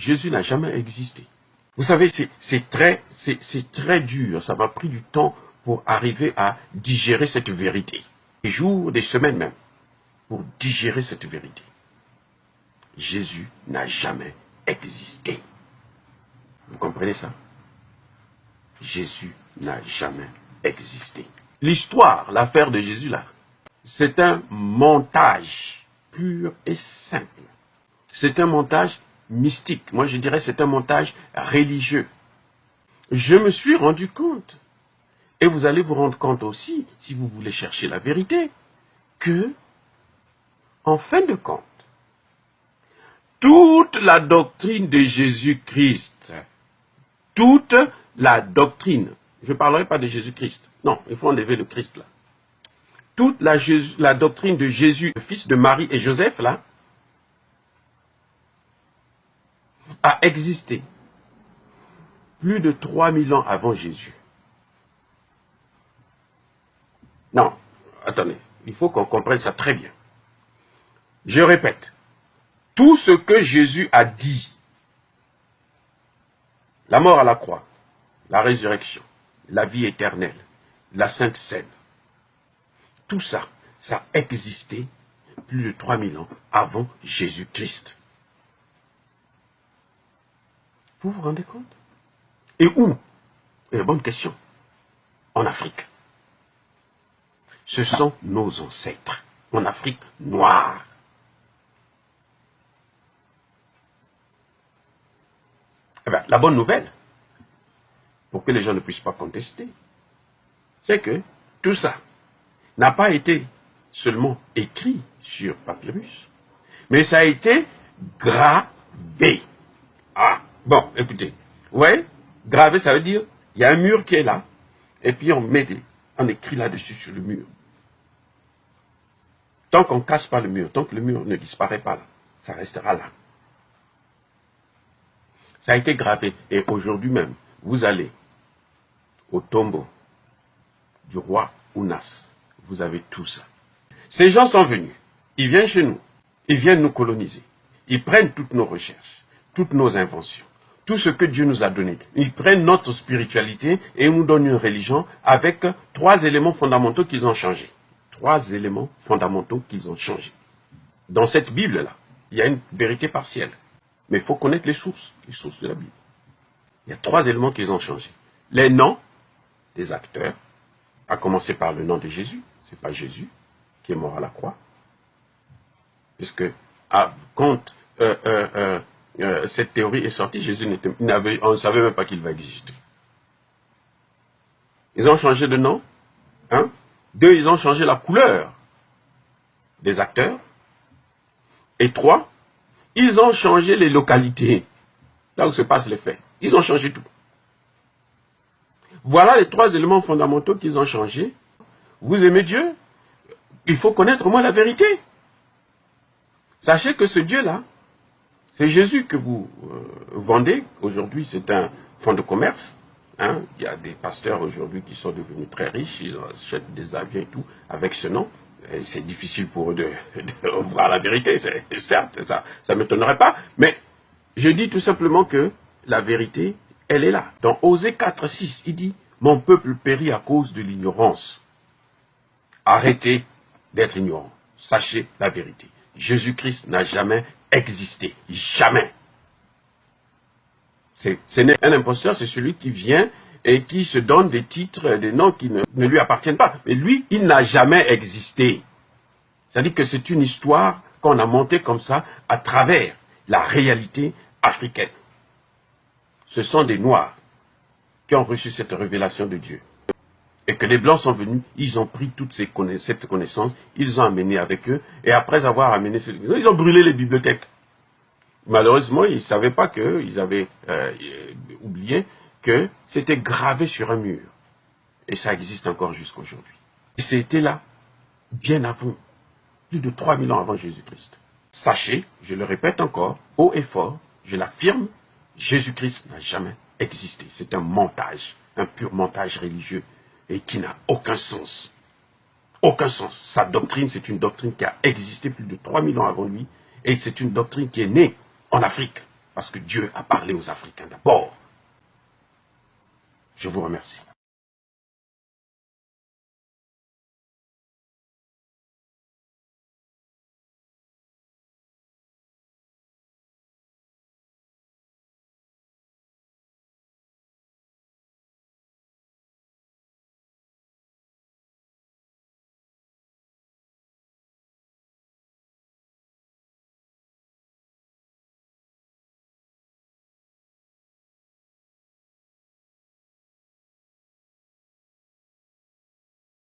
Jésus n'a jamais existé. Vous savez, c'est très dur. Ça m'a pris du temps pour arriver à digérer cette vérité. Des jours, des semaines même, pour digérer cette vérité. Jésus n'a jamais existé. Vous comprenez ça? Jésus n'a jamais existé. L'histoire, l'affaire de Jésus là, c'est un montage pur et simple. C'est un montage mystique. Moi je dirais c'est un montage religieux. Je me suis rendu compte, et vous allez vous rendre compte aussi, si vous voulez chercher la vérité, que, en fin de compte, toute la doctrine de Jésus-Christ, toute la doctrine, je ne parlerai pas de Jésus-Christ, non, il faut enlever le Christ là. Toute la doctrine de Jésus, le fils de Marie et Joseph là, a existé plus de 3000 ans avant Jésus. Non, attendez, il faut qu'on comprenne ça très bien. Je répète, tout ce que Jésus a dit, la mort à la croix, la résurrection, la vie éternelle, la Sainte Seine, tout ça, ça a existé plus de 3000 ans avant Jésus-Christ. Vous vous rendez compte? Et où? Bonne question. En Afrique. Ce sont nos ancêtres. En Afrique noire. Eh bien, la bonne nouvelle, pour que les gens ne puissent pas contester, c'est que tout ça n'a pas été seulement écrit sur papyrus, mais ça a été gravé. Ah, bon, écoutez, ouais, gravé, ça veut dire, il y a un mur qui est là, et puis on écrit là-dessus sur le mur. Tant qu'on ne casse pas le mur, tant que le mur ne disparaît pas là, ça restera là. Ça a été gravé, et aujourd'hui même, vous allez au tombeau du roi Ounas, vous avez tout ça. Ces gens sont venus, ils viennent chez nous, ils viennent nous coloniser, ils prennent toutes nos recherches, toutes nos inventions, tout ce que Dieu nous a donné. Ils prennent notre spiritualité et nous donnent une religion avec 3 éléments fondamentaux qu'ils ont changés. 3 éléments fondamentaux qu'ils ont changés. Dans cette Bible-là, il y a une vérité partielle. Mais il faut connaître les sources de la Bible. Il y a 3 éléments qu'ils ont changés. Les noms des acteurs, à commencer par le nom de Jésus. Ce n'est pas Jésus qui est mort à la croix. Puisque quand cette théorie est sortie, Jésus on ne savait même pas qu'il va exister. Ils ont changé de nom. 2, ils ont changé la couleur des acteurs. Et 3, ils ont changé les localités, là où se passent les faits. Ils ont changé tout. Voilà les 3 éléments fondamentaux qu'ils ont changés. Vous aimez Dieu? Il faut connaître au moins la vérité. Sachez que ce Dieu-là, c'est Jésus que vous vendez. Aujourd'hui, c'est un fonds de commerce. Il y a des pasteurs aujourd'hui qui sont devenus très riches. Ils achètent des avions et tout avec ce nom. C'est difficile pour eux de voir la vérité, certes, ça ne m'étonnerait pas, mais je dis tout simplement que la vérité, elle est là. Dans Osée 4,6, il dit « Mon peuple périt à cause de l'ignorance. Arrêtez d'être ignorant. Sachez la vérité. Jésus-Christ n'a jamais existé. Jamais. » Ce n'est un imposteur, c'est celui qui vient et qui se donne des titres, des noms qui ne lui appartiennent pas. Mais lui, il n'a jamais existé. C'est-à-dire que c'est une histoire qu'on a montée comme ça à travers la réalité africaine. Ce sont des Noirs qui ont reçu cette révélation de Dieu. Et que les Blancs sont venus, ils ont pris toute cette connaissance, ils ont amené avec eux, et après avoir amené cette connaissance, ils ont brûlé les bibliothèques. Malheureusement, ils ne savaient pas qu'ils avaient oublié que c'était gravé sur un mur. Et ça existe encore jusqu'aujourd'hui. Et c'était là, bien avant, plus de 3000 ans avant Jésus-Christ. Sachez, je le répète encore, haut et fort, je l'affirme, Jésus-Christ n'a jamais existé. C'est un montage, un pur montage religieux, et qui n'a aucun sens. Aucun sens. Sa doctrine, c'est une doctrine qui a existé plus de 3000 ans avant lui, et c'est une doctrine qui est née en Afrique. Parce que Dieu a parlé aux Africains d'abord. Je vous remercie.